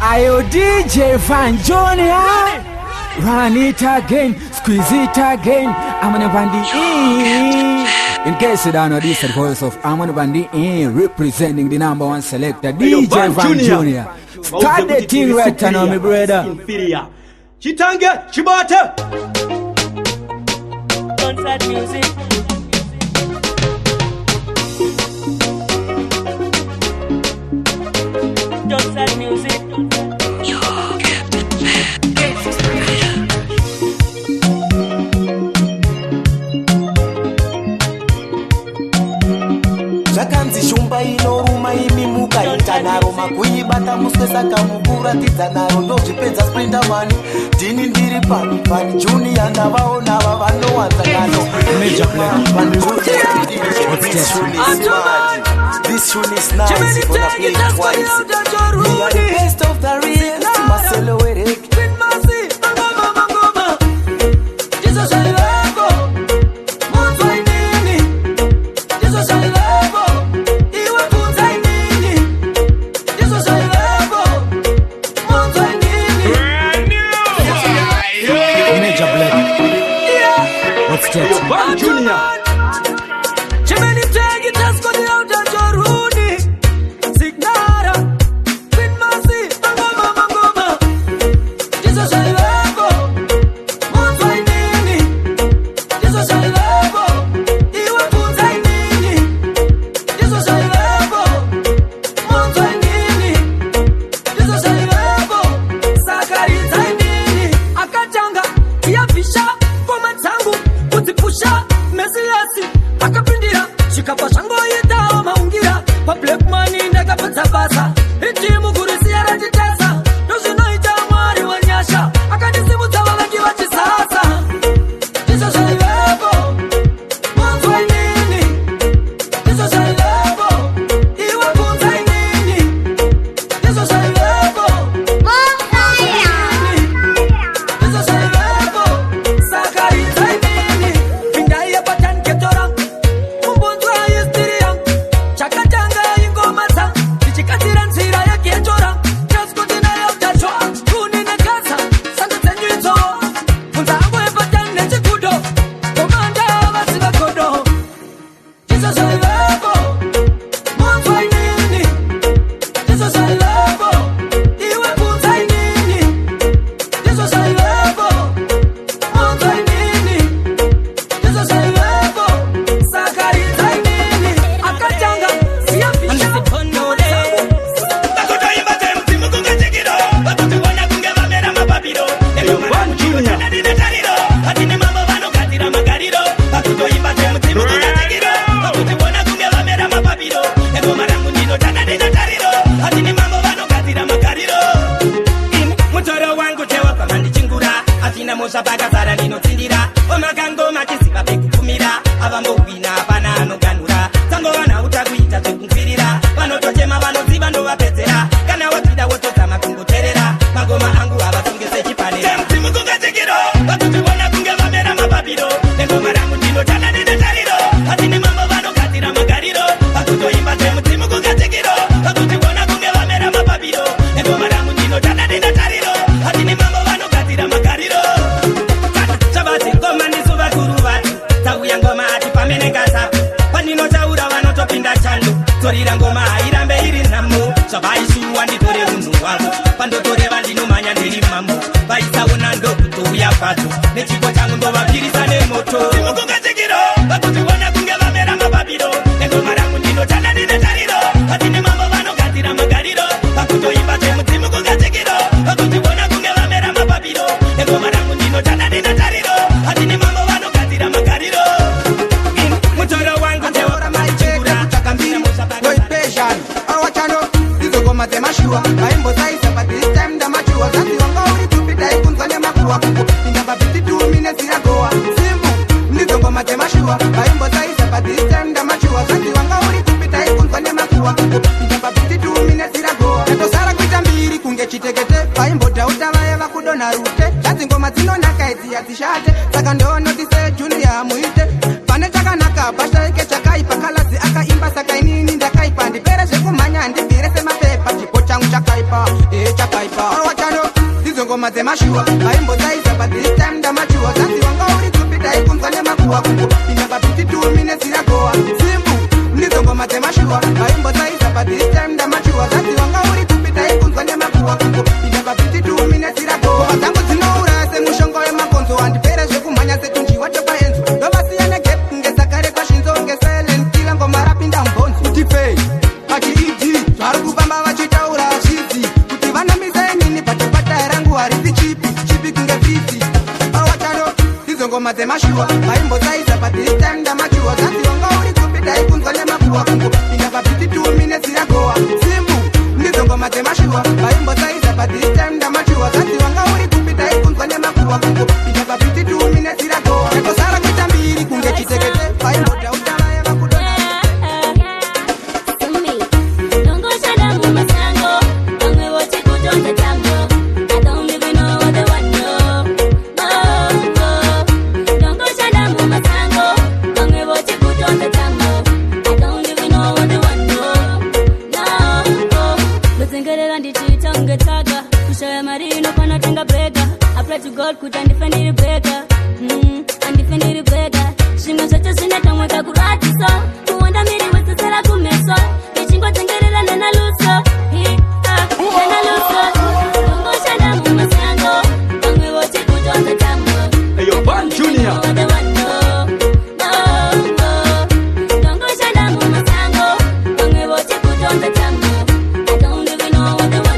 Ayo DJ Van Junior, run it again, squeeze it again. Amani Bandi. In case you don't know, this is the voice of Amani Bandi representing the number one selector, DJ Van Junior. Start the thing right now, my brother. Inferior. Chitange, Chibata. Concert music. Concert music. Zvakanzi shumba inoruma imimuka itanaro makuibata muswe saka mukura tidzanaro ndozvipedza Sprinter mani dini ndiri pano Van Junior ndavaona ava vanowanza ngano This tune is nice, gonna play it twice. We are the best of the real, Marcelo Eric. Van Junior. Chakaimba sakainini ndakaipa ndipere zvekumhanya ndibvire semapepa chipo changu chaka chakaipa, chakaipa. Wachano, ngoma zemashua aimbo saiza but this time damachua sasi wanga uri kupita ikunzane makuwa kungu inakapiti 2 minutes iragoa simbu ndizo ngoma zemashua aimbo saiza but this time damachua sasi wanga uri kupita ikunzane makuwa kungu inakapiti 2 minutes iragoa zangu zinoura se mushongo ya makonzo andipera zvekumhanya setunji wachopa enzo ndovasiyane gap ngesakare kwashinzo ngesilent kila ngoma rapinda mbonzo utipei achidi vari kufamba vachitaura azvidzi kuti vanamize nini patapata rangu harisi chipi kunge fiti awataro izo ngoma dzemashua vaimbo saiza but this time ndamachua zasi wanga uri kupita ikunzwa nemakuwa kungu ingakapiti 2 minutes iragoa simbu ndizo ngoma dzemashua vaimbo saiza but this time ndamachua zasi wanga uri kupita ikunzwa nemakuwa kungu ingakapiti 2 minutes iragoa ekosara kuita mbiri kunge chitekete vaimbo tautala yakakudona to God could and defend it better. And defend it better. She knows that she's not going to grant so. To wonder me with the Sarah to mess up. Bitching got to get it and then I lose her. Then I lose her. Don't go shut down with my sango. Don't we watch it put on the tambo. Hey, yo, Van Junior. Don't go shut down with my sango. Don't we watch it put on the tambo. I don't even know what they want.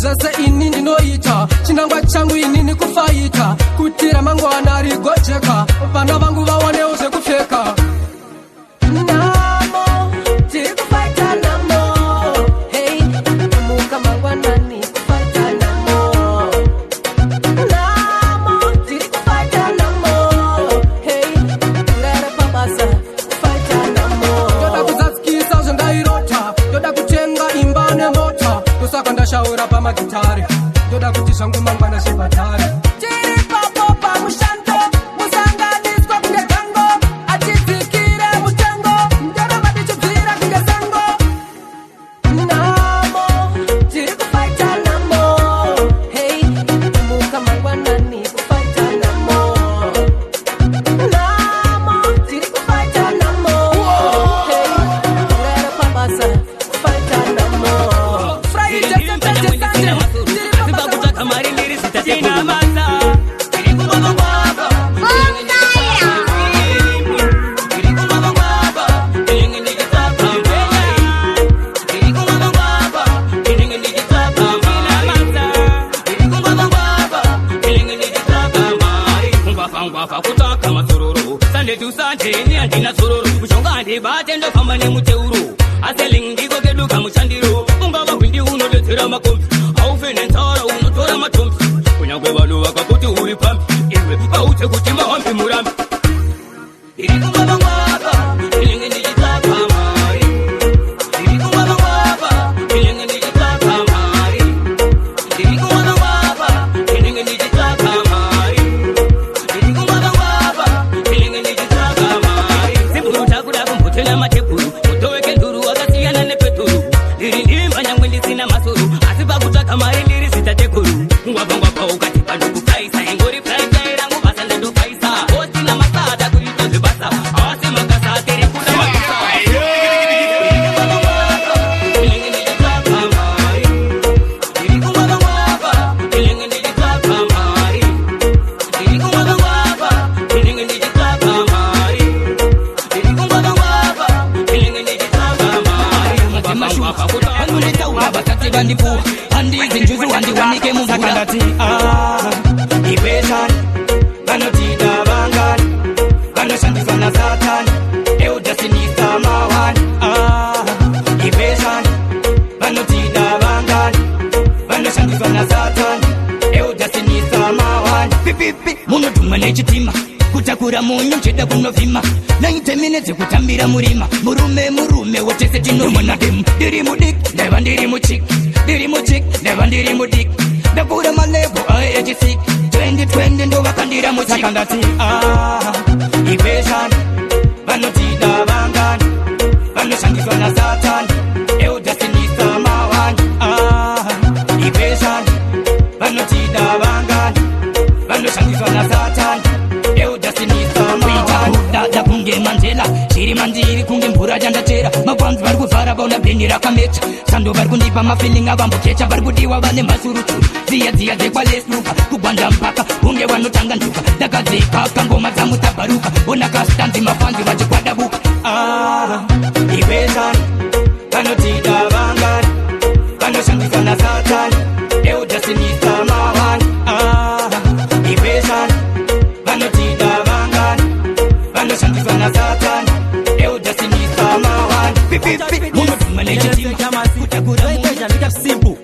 Zase ini ndinoita chinangwa changu inini kufaita kutira mangwana rigojeka vana vangu vaonewo zvekupfeka namo tiri kufaita namo hey muka mangwanani kufaita namo namo tiri kufaita namo hey kurara pabasa kufaita namo ndoda kudzadzikisa zvendairota ndoda kutenga imba nemota kusaka ndashaura pamagitari ndoda kuti zvangu mangwana zvibatari tiri papo pamushando musanganiswa kunge gango atidzikire mutengo ndoda vati Sunday to Sunday, ni andina sororo. Mushongande batendo famba ne muteuro. Aseling digo keduka mushandiro. Ungaba kwindi uno letera makomfi. Aufene ntara uno tora matomfi. Kunyagwe balu wakakuti uri pampi. Iwe baute kutima wampi murambi. Iriku mabangwaba, ilingi nijitaka mari. Iriku mabangwaba, ilingi nijitaka mari. Iriku mabangwaba, ilingi nijitaka mari. Iriku mabangwaba, ilingi nijitaka mari. Siburu takuda kumputela matepuru. Mutoweke nduru wakasiyana nepeturu. Liri ndimba nyangwendi sina masuru. Asipa kutaka mari liri sitatekuru. Mwabangwaba ukati paduku kaisa. Engori praita irangu basanda do kaisa. Osi na masada kurito zibasa. Asi makasa teri kuda makasa. Iriku mabangwaba, ilingi nijitaka mari. Iriku mabangwaba, ilingi nijitaka mari. Iriku mabangwaba, ilingi nijitaka mari. Iriku mabangwaba, ilingi nijitaka mari. Mabangwaba kuda Anuleta urabasati bandipu Andi zinjuzu wandi wanike mumvura Sakandati Ibesan Banotida bangan Banoshandizwa na Satan Eudasinisa mawan Ibesan Banotida bangan Banoshandizwa na Satan Eudasinisa mawan Pipipi Munotuma nechitima Kutakura munyu mcheda kunovima 90 minutes kutambira murima Murume wotese tino mwanademu Diri mudik, neva ndiri muchik Diri muchik, neva ndiri mudik Dakura malebo aejisik 2020 ndo wakandira muchik Sakandati Ibesan Banotida bangan Banoshandizwa na Satan Eudasinisa mawan Ibesan Banotida bangan Banoshandizwa na Satan Eudasinisa mawan Dada kunge Mandela Shiri mandiri kunge mvura jandatera Magwanzi bari kuvara bauna beni rakamecha Sando bari kundipa mafeeling avambokecha Bari kudiwa vane masurutu Zia zekwa lesnuka Kugwanda mpaka kunge wanotanga ntuka Dakadzeka kangoma za mutabaruka Ona kastanzi mafanzi vachikwadabuka Ibesan Banotida bangan Banoshandizwa na Satan Eudasinisa mawan Ibesan Banotida bangan Banoshandizwa na Satan Eudasinisa mawan Pipipi Munotuma nechitima Kutakura munyu simple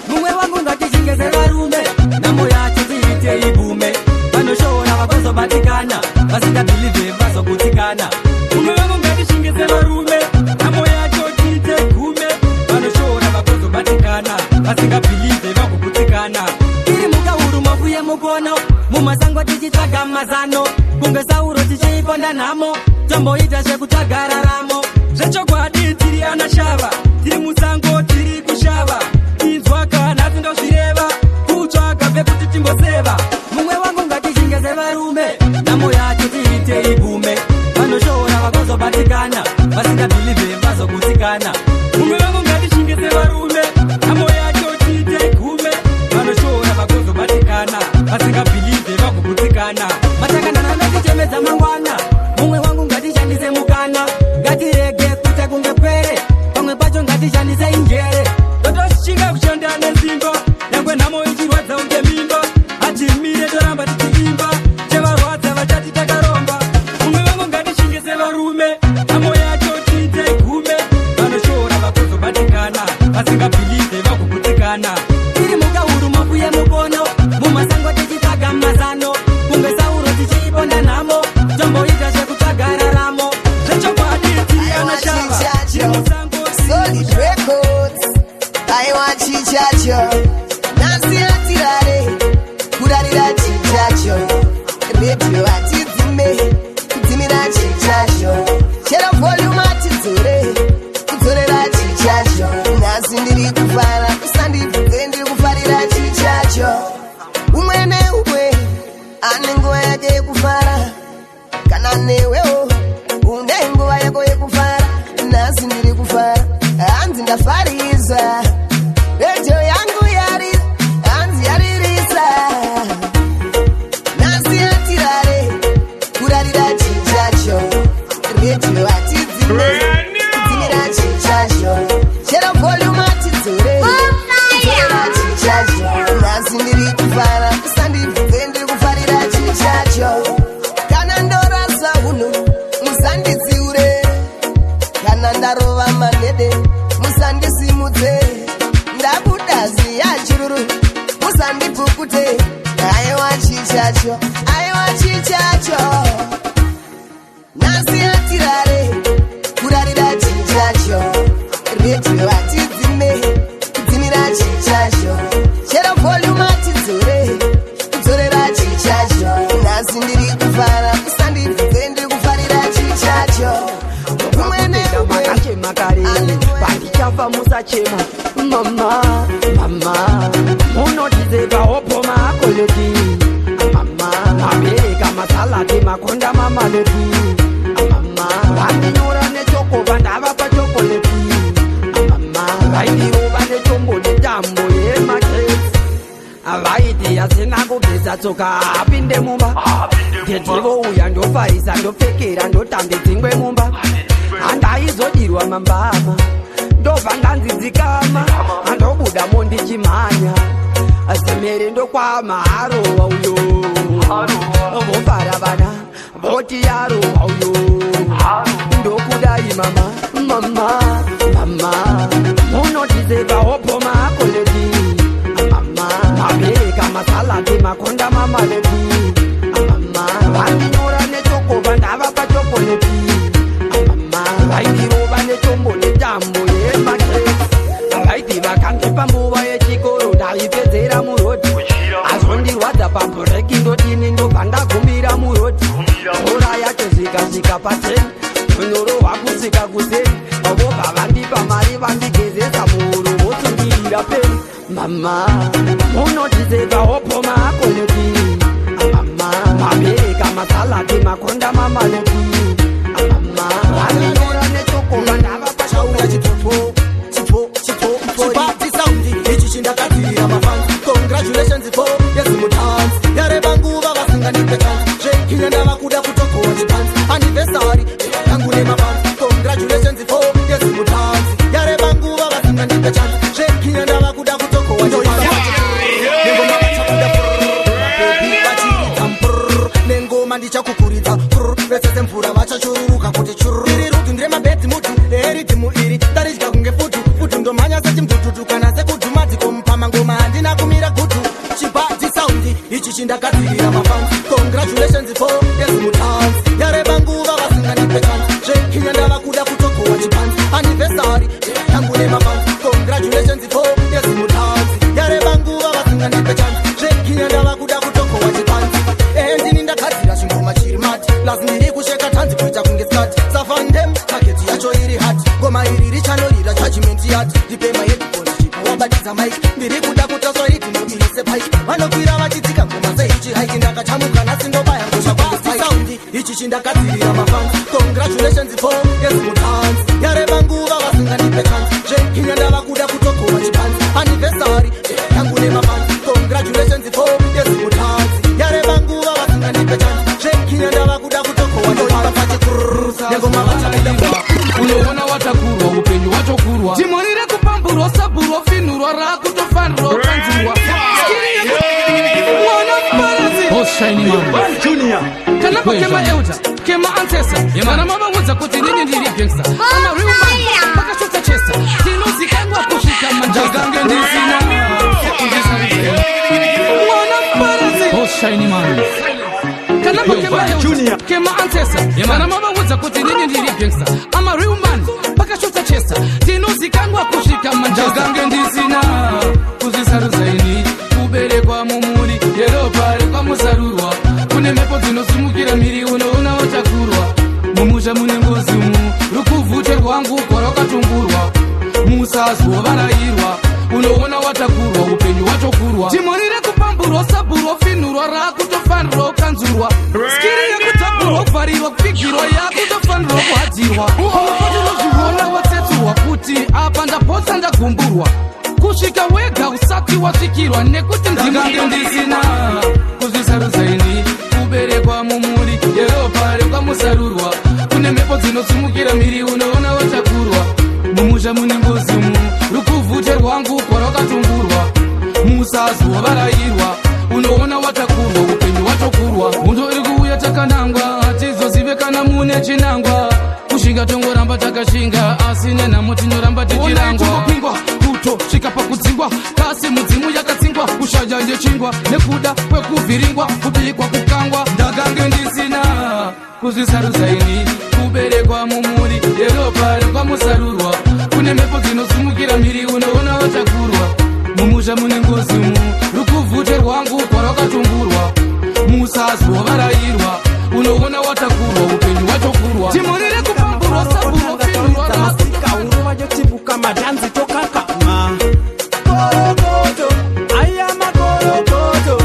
mumwe wangu ngatichingize varume namo yacho tiite ibume vanoshora vakozobatikana vasingabhilive vazokutikana mumwe wangu ngatichingize varume namo yacho tiite gume vanoshora vakozobatikana vasingabhilive vakukutikana tiri mukauru mavuye mukono mumasango tichitsvaga mazano kunge sauro tichiiponda nhamo tomboita zvekutsvaga raramo zvechokwadi tiri ana shava tiri musango tiri kushava inzwa kana tindozvireva kutsvaga pekuti timboseva mumwe wangu ngatichingeze varume nhamo yacho tiite igume vanoshora vakozobatikana vasingabhilive vazokutikana mumwe wangu ngatichingeze varume nhamo yacho tiite igume vanoshora vakozobatikana vasingabhilive vakukutikana matakandana ndatichemedza mangwana mumwe wangu ngatishandise mukana ngatirege kuita kunge pere pamwe pacho ngatishandise injere totoshinga kushanda nesimba nyangwe nhamo ichirwadza unge mimba hatimire toramba tichiimba chevarwadza vachati takaromba mumwe wangu ngatishingise varume nhamo yacho tiite gume vanoshora vakozobatikana vasingabhilive vakukutikana tiri mukauru mabuye mukono mumasango tichitsvaga mazano kunge sauro tichiiponda nhamo tomboita zvekutsvaga raramo zvechokwadi tiri ana shava tiri musango Solid Records I want chichacho Nasiatirare Kurarira chichacho Radio atidzime Kudzimira chichacho Chera volume atidzore Kudzorera chichacho Nasi ndiri kufara Kusandibvunze ndiri kufarira chichacho Umwe neumwe ane nguva yake yekufara Kana newewo une nguva yako yekufara Nasi ndiri kufara Hanzi ndafarisa Radio yangu yari Hanzi yaririsa Nasi atirare Kurarira chichacho Radio atidzime Kudzimira chichacho Chera volume atidzore Kudzorera chichacho Nasi ndiri kufara Kusandibvunze ndiri kufarira chichacho Kana ndorasa uno chichacho aiwa chichacho nasi atirare kurarira chichacho redio atidzime kudzimira chichacho chero volume atidzore kudzorera chichacho nasi ndiri kufara kusandibvunze ndiri kufarira chichacho makare pandichafa musachema mama mama munotizeka opoma koleti mama mabereka masalati makonda mamaleti mama vandinyora nechokova ndava pachokoleti mama vaindirova nechombo netambo yemakesi vaiti yasina kugeza tsoka apinde mumba ndetivo uya ndofarisa ndopfekera ndotambe dzingwe mumba handaizodirwa mambama ndobva ndanzidzikama handobudamo ndichimhanya zemere ndokwama arowa uyo vofara vana voti yarowa uyo ndokudai mama mama mama munotizeka opoma koleti mama mabereka masalati makonda mamaleti mama vandinyora nechokova ndava pachokoleti vaindirova netombo netambo yemakesi vaiti vakandipa nguva yechikoro ndaipedzera murodhi azondirwadza pabhureki ndodini ndobva ndagumira murodhi mvura yacho zvikasvika pateni tonorohwa kusvika kuseni vobva vandipa mari vandigezesa muhuro votsungirira peni mama munotizeka opoma koleti mama mabereka masalati makonda mamaleti mama vaninyora nechokova ndava pachauya chipopo chipatisaundi ichi chindakatirira mafanzi congratulations for yesimutanzi yareva nguva vasinganipe chanzi zvekinya ndava kuda kutokowa chipanzi anniversary yangu nemafanzi congratulations for yesimutanzi yareva nguva vasinganipe chanzi zvekinya ndava kuda kutokowa chipanzi nengoma ndichakukuridza vesese mvura vachachururuka kuti chururu iri rutu ndire mabhedzi mutu eridhimu iri daridya kunge futu ndomhanya sechimdututu kana sekudhumadziko mupama ngoma handina kumira gutu chibadhi saundi ichi chindakatirira mafanzi congratulations for yesimutanzi yareva nguva vasinganipe chanzi zvekinya ndava kuda kutokowa chipanzi anniversary yangu nemafanzi congratulations for yesimutanzi yareva nguva vasinganipe chanzi zvekinya ndava kuda kutokowa chipanzi endini ndakadzira chingoma chiri mati lasi ndiri kusheka tanzi kuita kunge skati safandem taketi yacho iri hati ngoma iri richanorira jajimenti yati ndipema headphones chipo wabatidza mike ndiri kuda kutaswa ridhinobirise pike vanokwira vachidzika ngoma seichi haiki ndakachamuka nasi ndobaya ngosha kwange saundi ichi chindakadzirira mafanzi congratulations for yesimutanzi yareva nguva vasinganipe chanzi zvekinya ndava kuda kutokowa chipanzi anniversary yangu nemafanzi congratulations for yesimutanzi yareva nguva vasinganipe chanzi zvekinya ndava kuda kutokowa nengoma vachabidamba unoona watakurwa upenyu wachokurwa timorire kupamburwa saburwa finurwa rakutofanirwa ukanzurwa kana pakema euta kema ancestor kana mavaudza kuti nini ndiri gangster ana real man pakashota chester tinozikanwa kusvika manjagange ndisina shiny man kana pakema euta kema ancestor kana mavaudza kuti nini ndiri gangster ama real man pakashota chester tinozikanwa kusvika manjagange ndisina kuzvisaruzaini kuberekwa mumuri yeropa rekwamusarurwa kune mhepo dzinosimukira mhiri unoona watakurwa mumusha mune ngozi umu rukuvhute rwangu kwarwakatungurwa musazovarairwa unoona watakurwa upenyu wachokurwa timorire kupamburwa saburwa finurwa rakutofanirwa ukanzurwa skiri yekutakurwa kuvharirwa kupfigirwa yakutofanirwa kuhadirwa unofatinozviona watsetsurwa kuti apa ndapotsa ndagumburwa kusvika wega usati wasvikirwa nekuti ndigange ndisina kuzvisaruzaini kuberekwa mumuri yeropa rekwamusarurwa kune mhepo dzinosimukira mhiri unoona watakurwa mumusha mune ngozi umu rukuvhute rwangu kwarwakatungurwa musazovarairwa unoona watakurwa upenyu watokurwa hundo iri kuuya takanangwa hatizozive kana mune chinangwa kushinga tongoramba takashinga asi nenhamo tinoramba tichirangwa kuto svika pakudzingwa kasi mudzimu yakatsingwa kushanja njechingwa nekuda kwekuvhiringwa kubikwa kukangwa ndakange ndisina kuzvisaruzaini kuberekwa mumuri eropa rekwamuzarurwa kune mhepo dzinosumukira mhiri unoona watakurwa mumusha mune ngozi mu rukuvhute rwangu kwarakatumburwa musazwovarayirwa unoona watakurwa upenyu wachokurwa timurire kupamburwa saburo finurwa masika uruwa yochibuka madanzi tokaka korokoto aya makorokoto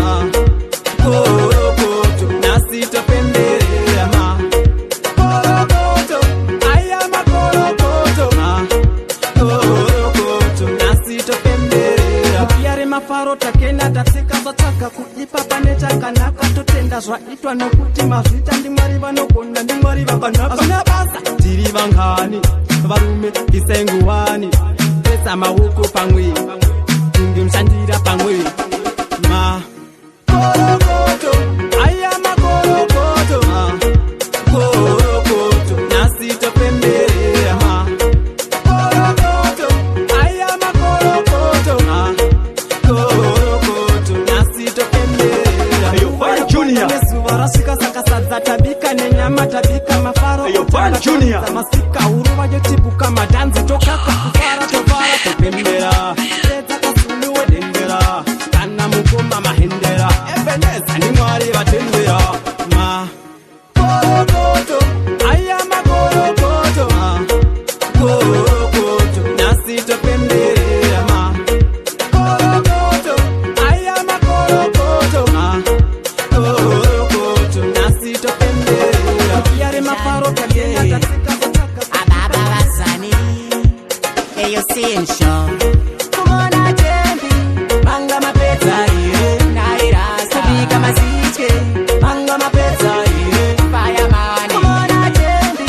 korokoto nasitopemberera korokoto aya makorokoto korokoto nasitopemberera mukiyare mafaro takenda tatsika zataka kuipa pane chakanaka totenda zvaitwa nokuti mazvita ndimwari vanogona ndimwari vakanaka hazvina basa tiri vangani varume isenguwani pesa maoko pamwe tungemushandira pamwe makorokoto aya makorokoto korokoto nasitopemberera korokoto aya makorokoto korokoto nasitopemberera nezuva rasvika saka sadza tabika nenyama tabika mafaro masika uruva yochibuka madanzi tokaka kufara tovara topembera edzakasuluwe dendera kana mukoma mahendera ebeneza ndimwari vatendera makorokoto aya makorokoto korokoto nasitopemberera makorokoto aya makorokoto korokoto nasitopemberera yare mafaro takenda Essential. Come on, I tempi, manga mapeza ire, nairasa, kubika mazike, manga mapeza ire, fireman. Come on, I tempi,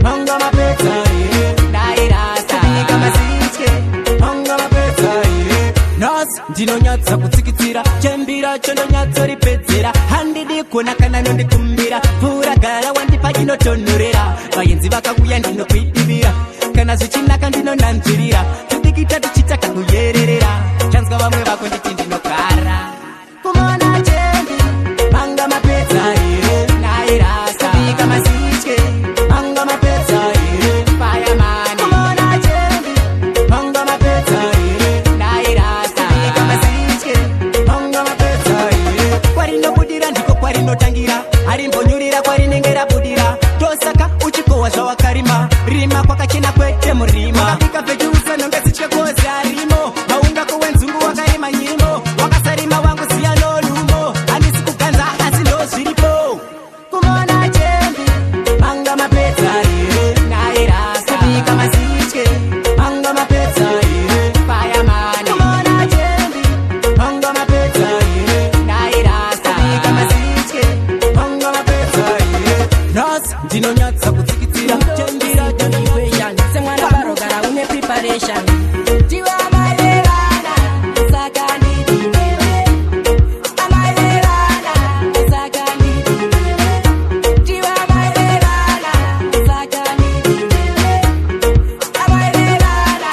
manga mapeza ire, nairasa, kubika mazike, manga mapeza ire. Nas, ndinonyatsa kutsikitsira, chembira chondonyatsa ripedzera, handidi kuona kana nondikumbira, pura gara wandipa inotonorera, vayenzi vakakuya ndinokuidivira. Kana zvichinaka ndinonanzvirira tudikita tichitaka kuyererera chanzwa vamwe vako nditi ndinogara kumona chembi manga mapedza ire nairasa kubika mazitye manga mapedza ire fireman kumona chembi manga mapedza ire nairasa kubika mazitye manga mapedza ire kwarinobudira ndiko kwarinotangira harimbonyurira kwarinenge rabudira tosaka uchikowa zvawakarima rima kwakachena kwete murima wakabika vechiusa nonge zichikozi arimo maunga kowenzungu wakarima nyimo wakasarima wangu ziya nolumo handisi kuganza asi ndozviripo kumona chembi manga mapedza ire nairasa kubika mazitye manga mapedza ire fireman kumona chembi manga mapedza ire nairasa kubika mazitye manga mapedza ire nas ndinonyatsa kutsikitsira chembira choniweya semwana barogara une preparation tiwa malerana saka ndidiwewe amalerana saka ndidiwewe tiwa malerana saka ndidiwewe amalerana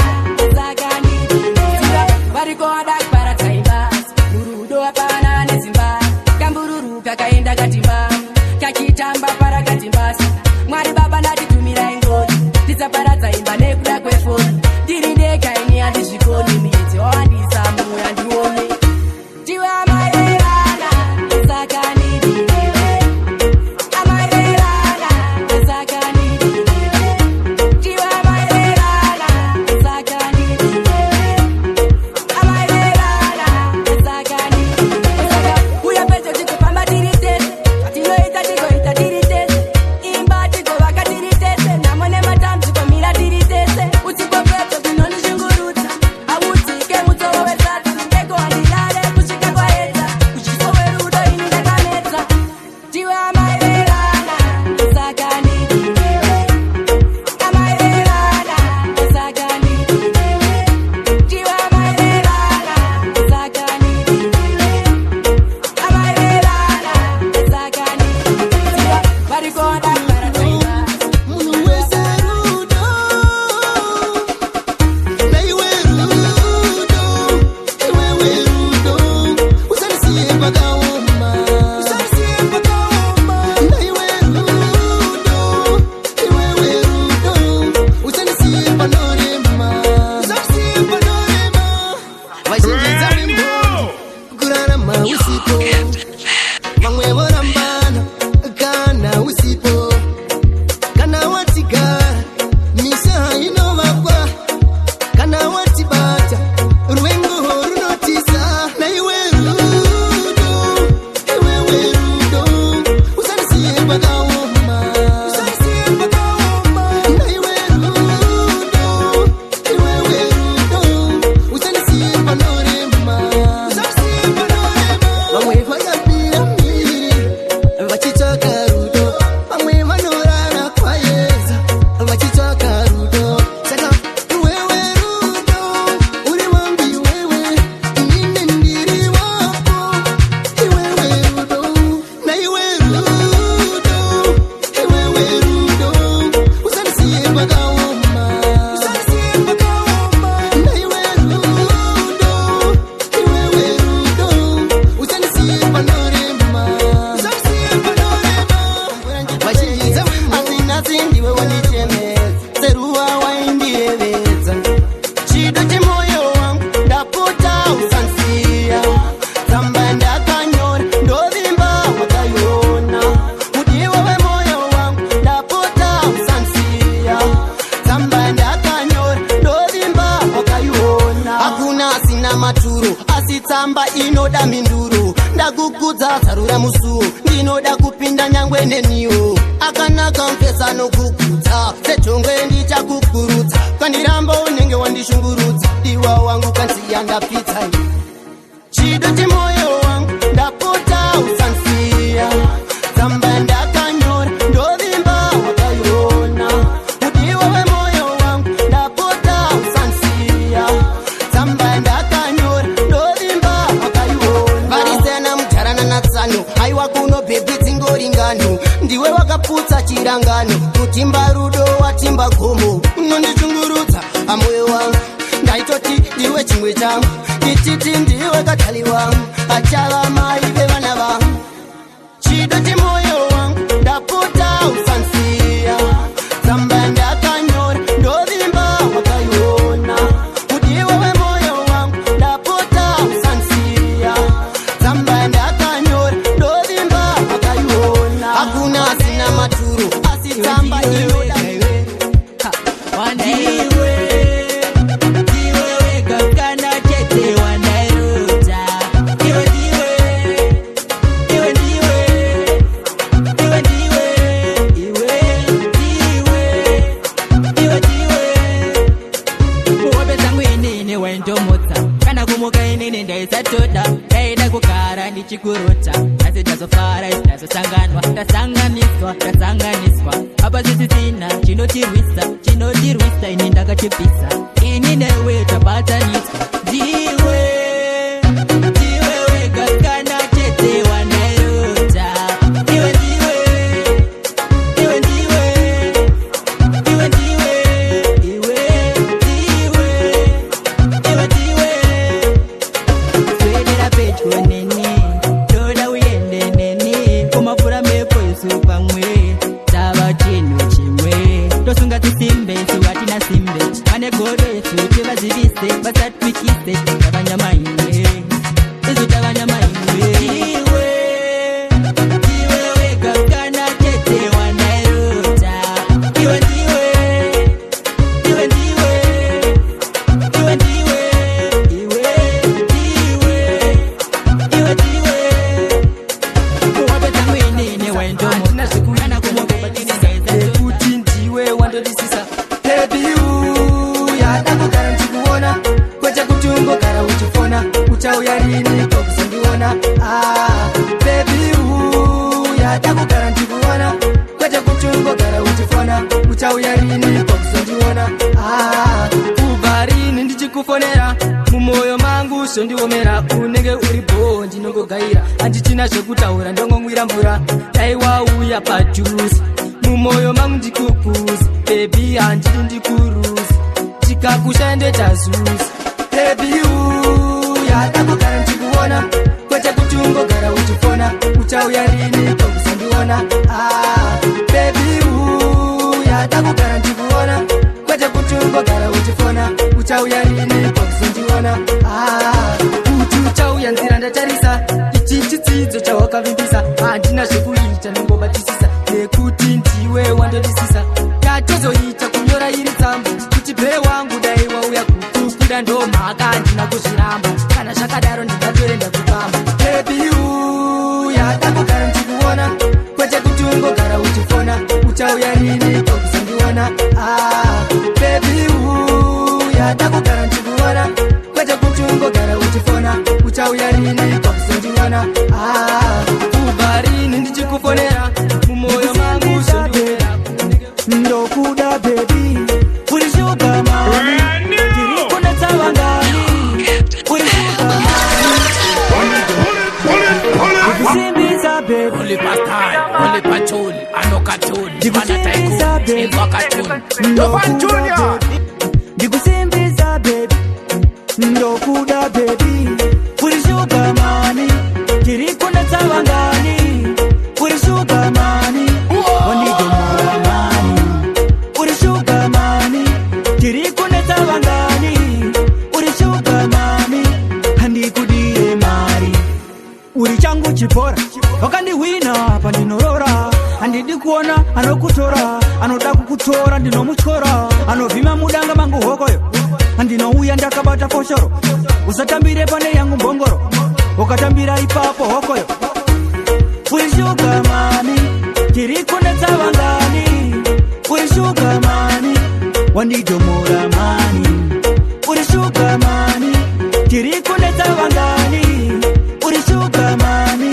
saka ndidiwewe varikoda para taibas murudo apana nezimba kambururu kakaenda katimba kakitamba para katimbasi mwari baba ndatitumira ingoni tisaparadza imba nekuda kwefoni ndiri ndekaini handizvikoni miedzi wawandisa muya ndione tiwe amaererana saka ndidiwewe amaererana saka ndidiwewe tiwe amaererana saka ndidiwewe amaererana saka ndidiwewe uya pecho tikupamba tiri tese tinoita tigoita tiri tese imba tigovaka tiri tese namone matamziko mira asi ndiwe wandichemedza seruva waindiyevedza chido chemoyo wangu ndapota usansiya tsamba ndakanyora ndovimba wakaiona mudiwa wemoyo wangu ndapota usansiya tsamba ndakanyora ndovimba wakaiona hakuna asina maturo asi tsamba inoda minduro ndakukudza zarura musuwo ndinoda kupinda nyangwe neniwo akanaka mfesano kukudza sejongwe ndichakukurudza kandiramba unenge wandishungurudza diwa wangu kansiya ndapitsa chido chemoyo wangu ndapota usansiya tsamba ndakanyora ndovimba wakaiona mudiwa wemoyo wangu ndapota usansiya tsamba ndakanyora ndovimba wakaiona varisena mutarana natsano aiwa kuno bhebhi dzingoringano ndiwe wakaputsa chirangano kutimba rudo watimba gomo unondichungurudza amoyo wangu ndaitoti ndiwe chimwe changu ndichiti ndiwe katali wangu achava mai vevana vangu chido chemoyo wangu ndapota usansiya tsamba ndakanyora ndovimba wakaiona mudiwa wemoyo wangu ndapota usansiya tsamba ndakanyora ndovimba wakaiona hakuna asina maturo asi tsamba inoda chikurota asi tazofara isi tazosanganwa tasanganiswa apa zvisisina chinotirwisa ini ndakachipisa ini newe tabataniswa ndiwe wega kana chete wandairota iwe swedera pedyo neni kumafura mepo isu pamwe tava chinhu chimwe tosunga tisimbe isu hatina simbe vane godo isu tivazivise vasatwikise tavanyama imwe isu tavanyama imwe iwe wega kana chete wandairota iwe kuti ndiwe wandodisisa bebiu yada kugara ndichikuona kwete kuti ungogara uchifona uchauya rini kokuzondiona bebiu yada kugara ndichikuona kwete kuti ungogara uchifona uchauya rini kokuzondiona kubva rini ndichikufonera mumoyo mangu sondiomera unenge uri bho ndinongogaira handichina zvekutaura ndongomwira mvura dai wauya padhuzi mumoyo mangu ndikukuzi bebi handidi ndikuruzi tikakushande tazuzi bebi yada kugara ndichikuona kwete kuti ungogara uchifona uchauya rini kokuzondiona bebi yada kugara ndikuona kwete kuti ungogara uchifona uchauya rini kokuzondiona kuti uchauya nzira ndatarisa ichi chidzidzo chawakavimbisa handina zvekuita ndongobatisisa nekuti ndiwe wandodisisa tatozoita kunyora iri tsamba kuti bhere wangu dai wauya kukukuda ndomhaka handina kuzviramba kana zvakadaro ndingatorenda kupamba bebiu yada kugara ndichikuona kwete kuti ungogara uchifona uchauya rini kokuzondiona bebiu yada kugara ndichikuona kwete kuti ungogara uchifona uchauya rini kokuzondiona kubva rini ndichikufonera mumoyo mangu sondiwera ndokuda bebi uri shuga mami tiri kunetsa vangani uri shuga mami ndikusimbisa bebi Only pastime, only patchouli, anokatuni, manataikuni, invakatuni. Dovan Junior! ndikusimbisa bebi ndokuda bebi uri shuga mami tiri kunetsa vangani uri shuga mami onidemora mani anoda kukutora ndinomutyora, anovhima mudanga mangu hokoyo, ndinouya ndakabata foshoro. Usatambire pane yangu mbongoro, ukatambira ipapo hokoyo. Urishuka mami, tiri kunetsa vangani. Urishuka mami, wandidomora mani. Urishuka mami, tiri kunetsa vangani. Urishuka mami,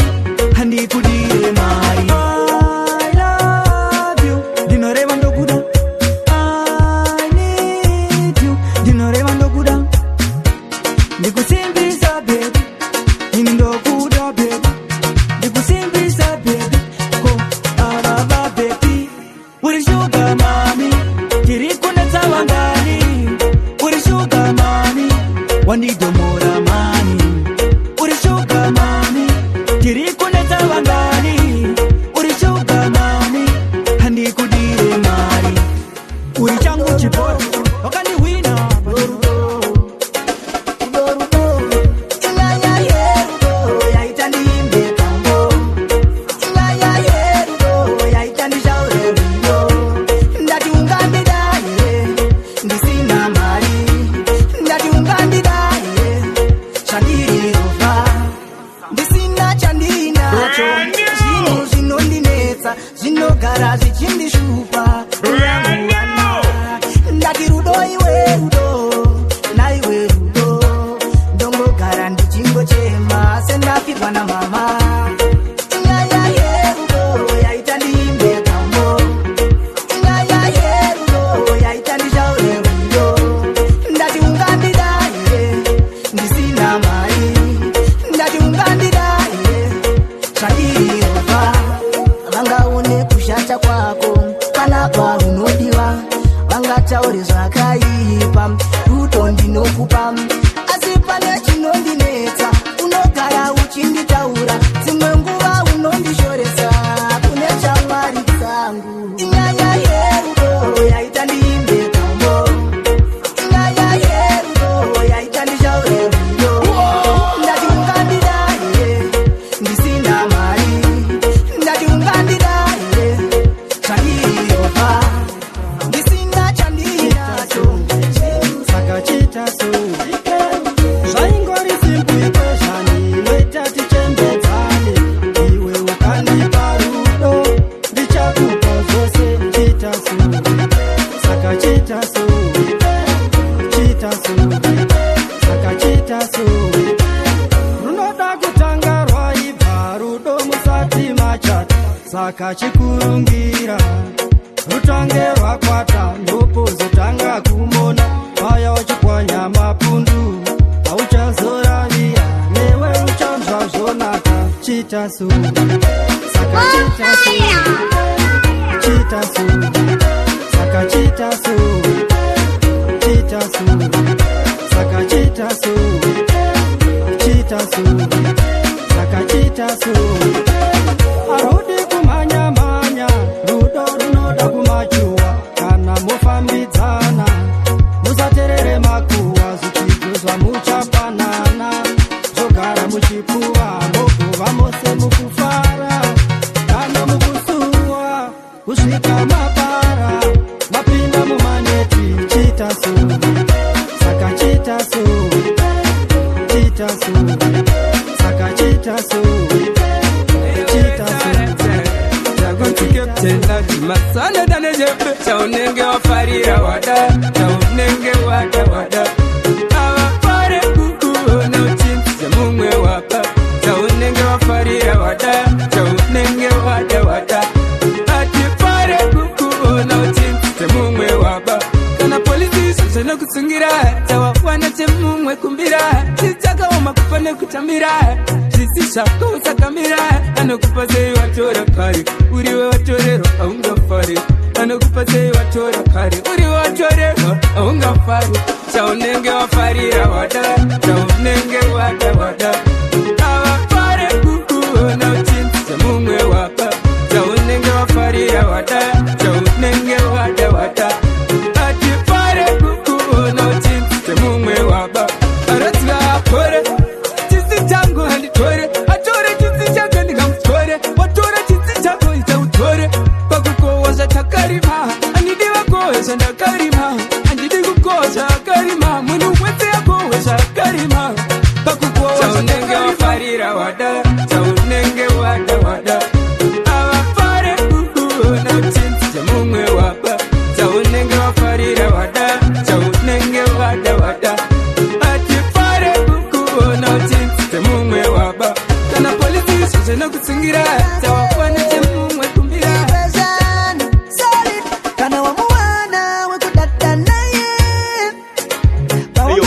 handikudire mari. I love you, ndinoreva ndokuda. I need you, ndinoreva ndokuda. Ndikusimbisa baby, ini ndokuda baby. Ndikusimbisa baby, ko ababa baby. Urishuka mami, tiri kunetsa vangani. Urishuka mami, wandidomora mani. Urishuka mami, tiri kunetsa vangani. Urishuka mami, handikudire mari. Uri changu chipoti, wakaniwina padorudo. Zvinogara zvichindishupa ndati rudo iwe rudo naiwe rudo ndongogara ndichingochema sendafirwa namama nyaya yerudo yaita ndiimbe kambo nyaya yerudo yaita ndishaure rudo ndati ungandidaye ndisina mari ndati ungandidaye zvandiriropa vangaone kushata kwako panapa unodiwa vangataure zvakaipa rudo ndinokupa asi pane chinondinetsa unogara uchinditaura dzimwe nguva unondishoresa kune shamwari dzangu inyaya yerudo yaita ndiimbe kambo inyaya yerudo yaita ndishaure rudo ndati ungandidaye ndisina mari ndati ungandidaye zvandiriropa ndisina chandinacho saka chitaso zvaingori simple equation inoita tichembedzane iwe ukandipa rudo ndichakupa zvose chitaso saka chitaso saka chitaso runoda kutanga rwaibva rudo musati machata saka chikurungira rutange rwakwata ndopozotanga kumona paya wachipwanya mapundu hauchazoravia newe uchanzva zvonaka chitasu saka chitasu saka chitasu saka chitasu saka chitasu arudi kumanya-manya rudo runoda kumachuwa kana mufambidzana musaterere makuwa zvichiguzwa muchapanana zvogara muchipuwa moguva mose mukufara kana mukusuwa kusvika mapara mapinda mumaneti chitasu saka chitasu saka chitasu masana dane jebe chaunenge wafarira wada chaunenge wada awapare kukuona uchinza mumwe wapa chaunenge wafarira wada chaunenge wada atipare kukuona uchinza mumwe wapa kana polisi sasana kutsungira tawawana chemumwe kumbira chichakaoma kupane kutambira zvako usakamira anokupa sei watora kare uriwe watorerwa haungafari anokupa sei watora kare uriwe watorerwa haungafari chaunenge wafarira wada chaunenge wada avafare kukuona uchinza mumwe wapa chaunenge wafarira wada chaunenge wada atipare kukuona uchinza mumwe wapa aradziva akore chisi changu handitore atore chisi chake ndikamutore watora chisi chako ita utore pakukowa zvatakari wesa ndakarima andidi kukosa karima munhu wese yakohwesa karima pakukosa unenge wafarira wada saunenge wada avafare kukuona utsinzi dzemumwe waba saunenge wafarira wada saunenge wada atifare kukuona utsinzi dzemumwe waba kana polisi sezvena kutsingira dzawafane dzemumwe kumbira kana wamuwana wekudada naye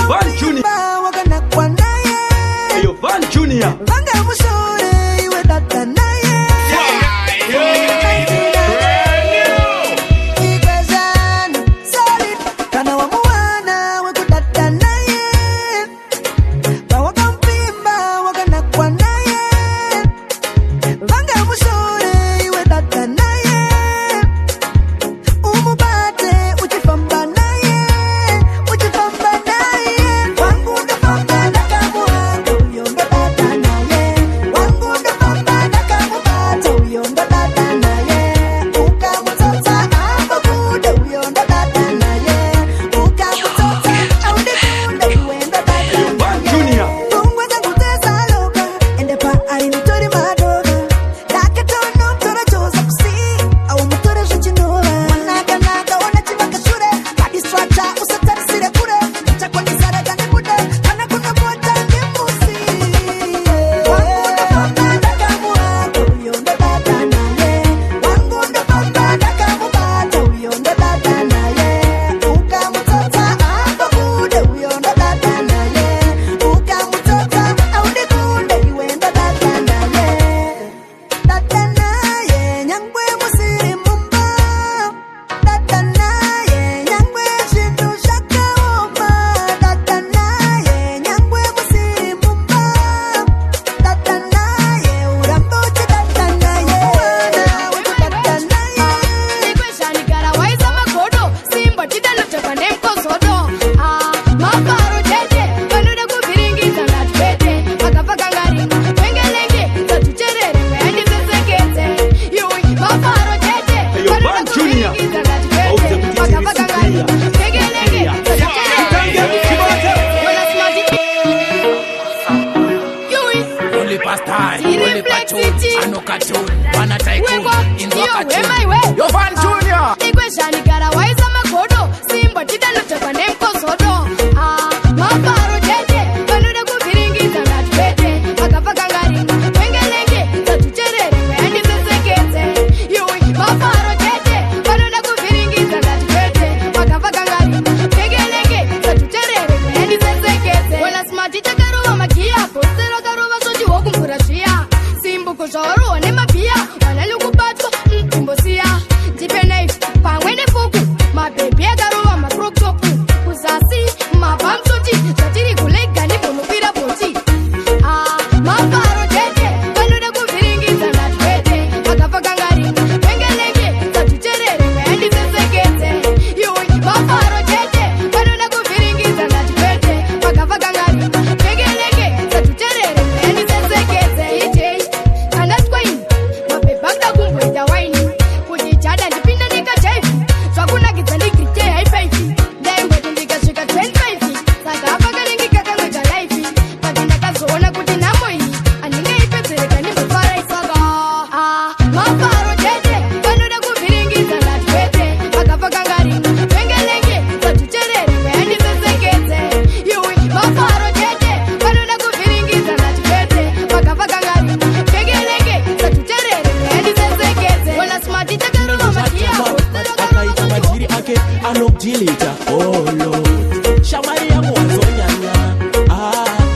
Van Junior wakanakwa naye Van Junior vanga musore iwe dada naye kana wamuwana wekudada naye wakampimba wakanakwa naye vanga musore iwe dada naye umubate uchifamba naye wangu ndafamba nakamuhanga uyo ndodada naye wangu ndafamba nakamubata uyo ndodada naye ukamutsotsa apo kude uyo ndodada naye ukamutsotsa aundikunde iwe ndodada naye tungwe zangu dzezaloka ende pa ari mutori madoka dakatono mtora choza kusi au mutore zvichinova mwanakanaka ona chimakashure padistrata usatarisire kure chakondisareka nemude kana kuna mota ngemusi wangu ndofamba ndakamuhanga uyo ndodada naye wangu ndofamba ndakamubata uyo ndodada naye ukamutsotsa apo kude uyo ndodada naye ukamutsotsa aundikunde iwe ndodada naye dada naye nyangwe musiri mumba dada naye nyangwe zvinhu zvakaoma dada naye nyangwe musiri mumba dada naye urambote dada naye wana wekudada naye ikwezvanigara waisa magodo simba tidanotoka nemukozodo mafaro tete vanoda kuvhiringidza ngatwete vakapfakangarima vengelenge dzatucherere kweyandisesekete iwi mafaro tete vanoda kuvhiringidza ngatwete vakapfakangarima vengelenge Only past time, only patron, ano cartoon, wana tycoon, inzo cartoon. Yo Van Junior. ikwezvanigara waisa magodo simba tidanotoka nemukozodo mafaro tete vanoda kuvhiringidza ngatwete vakapfakangarima vengelenge dzatucherere kweyandisesekete iwi mafaro tete vanoda kuvhiringidza ngatwete vakapfakangarima vengelenge dzatucherere kweyandisesekete ona smati takarova magiya bhosero karova zvochiho kumvura zviya simbuko zvawarohwa nemabhiya vanani kubatwa imbosiya ndipenaifi pamwe nefuku mabhebhi akarova maprotopu kuzasi mabhamsoti zvatiri kulegani munopira bhoti mafaro tete vanoda kuvhiringidza ngatwete vakapfakangarima vengelenge dzatucherere kweyandisesekete iwi mafaro tete vanoda kuvhiringidza ngatwete vakapfakangarima vengelenge dzatucherere kweyandisesekete ijei kandatwaini mabhebhi akuda kumboita waini kuti jada ndipinda nekajaivi zvakunakidza ndigirite haipaifi ndaimboti ndikasvika 25 saka apakanengika kamwega laifi kati ndakazoona kuti nhamo iyi handingaipedzereka ndimbofaraisaka mafaro tete vanoda kuvhiringidza ngatwete vakapfakangarima vengelenge dzatucherere kweyandisesekete iwi mafaro tete vanoda kuvhiringidza ngatwete vakapfakangarima vengelenge dzatucherere kweyandisesekete ona smati takarova magiya akaita majiri ake anokudhilita Lord shamwari yangu wazonyanya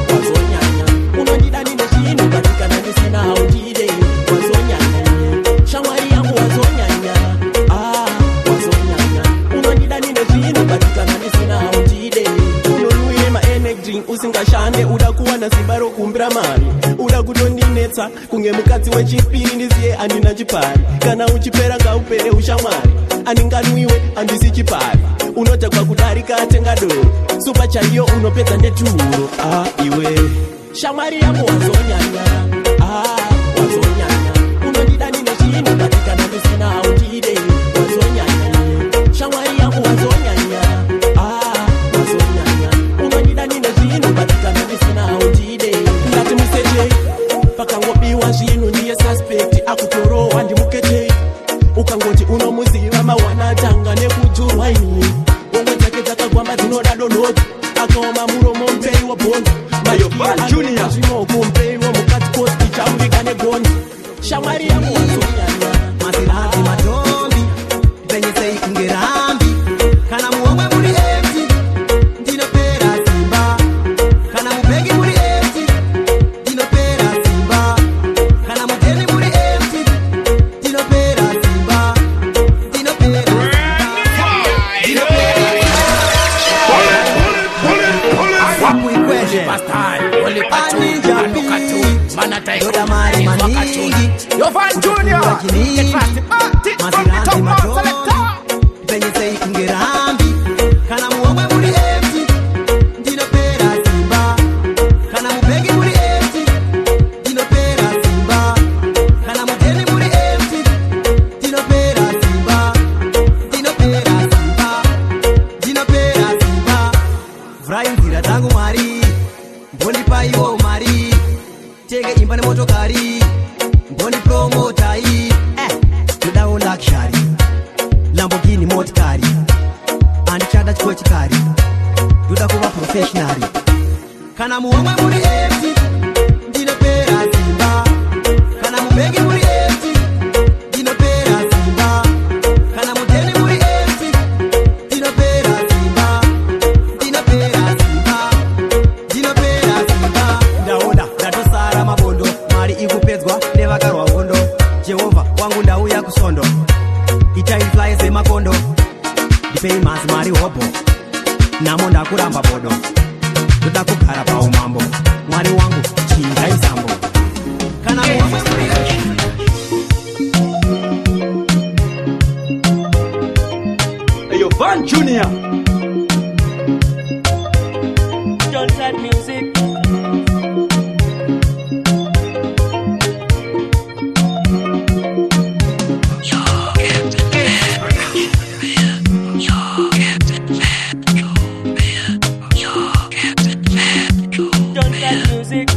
wazonyanya unondida nine zvinhu katikana ndisina haundide wazonyanya shamwari yangu wazonyanya wazonyanya unondida nine zvinhu katikana ndisina haundide unonwire maenegdring usingashande uda kuwana simba rokumbira mari uda kutondinetsa kunge mukadzi wechipiri ndiziye handina chipari kana uchipera ngaupere ushamwari aninganwiwe handisi chipari unotakwa kudarika atenga doro supa chaiyo unopedza neturo iwe shamwari yangu wazonyanya wazonyanya unondida nine zvinhu katikana ndisina haundide wazonyanya shamwari yangu Yoda mari manigi Yo Van Junior Maziranzi matoni Penye sei kungerambi Kana muomwe muri empty Ndinopera simba Kana mubegi muri empty Ndinopera simba Kana mugeni muri empty Ndinopera simba Ndinopera simba Ndinopera simba Vrai nzira zangu mari Mboni paiwo mari Tege imba ne motokari Mboni promotai Tudao luxury Lamborghini motkari Andichada chikwe chikari Duda kuwa professionally Kana muomwe muri empty Ndinopera simba Kana mubegi muri empty Ndinopera simba Kana mugeni muri empty Ndinopera simba Ndinopera simba Ndinopera simba Ndaona ndatosara mabondo Mari ikupedzwa nevakarwa hondo Jehova wangu ndauya kusondo Ichaifly zemakondo Ndipei mazi mari hobo Namo ndakuramba bodo Ndoda kugara paumambo Mwari wangu chinja izambo Kana muomwe muri Ayo Van Junior Johnson Music. Johnson Music.